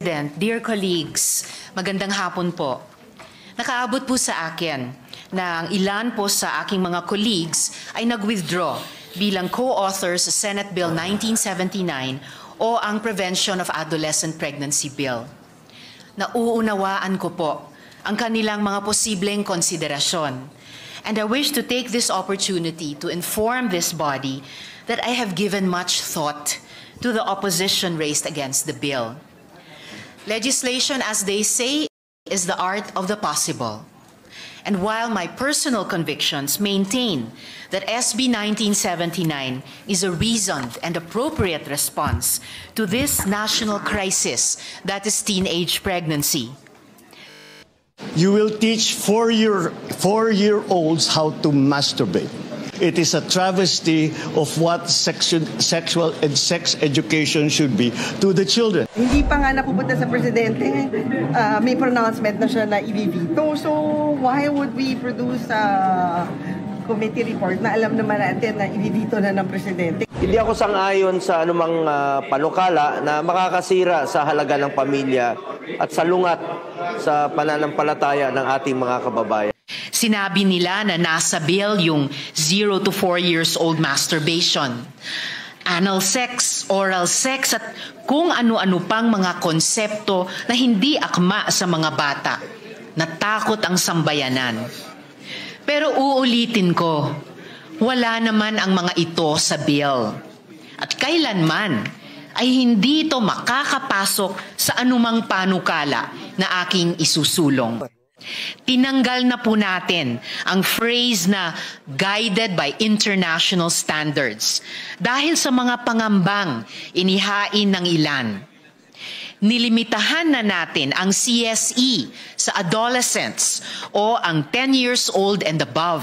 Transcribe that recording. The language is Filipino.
Dear colleagues, magandang hapon po. Nakaabot po sa akin na ang ilan po sa aking mga colleagues ay nag-withdraw bilang co-authors sa Senate Bill 1979 o ang Prevention of Adolescent Pregnancy Bill. Nauunawaan ko po ang kanilang mga posibleng konsiderasyon. And I wish to take this opportunity to inform this body that I have given much thought to the opposition raised against the bill. Legislation, as they say, is the art of the possible. And while my personal convictions maintain that SB 1979 is a reasoned and appropriate response to this national crisis that is teenage pregnancy, you will teach four-year-olds how to masturbate. It is a travesty of what sexual and sex education should be to the children. Hindi pa nga napupunta sa presidente, may pronouncement na siya na i-veto. So why would we produce a committee report na alam naman natin na i-veto na ng presidente? Hindi ako sang-ayon sa anumang panukala na makakasira sa halaga ng pamilya at salungat sa pananampalataya ng ating mga kababayan. Sinabi nila na nasa bill yung 0 to 4 years old masturbation, anal sex, oral sex at kung ano-ano pang mga konsepto na hindi akma sa mga bata. Natakot ang sambayanan. Pero uulitin ko, wala naman ang mga ito sa bill. At kailanman ay hindi ito makakapasok sa anumang panukala na aking isusulong. Tinanggal na po natin ang phrase na guided by international standards dahil sa mga pangambang inihain ng ilan. Nilimitahan na natin ang CSE sa adolescents o ang 10 years old and above.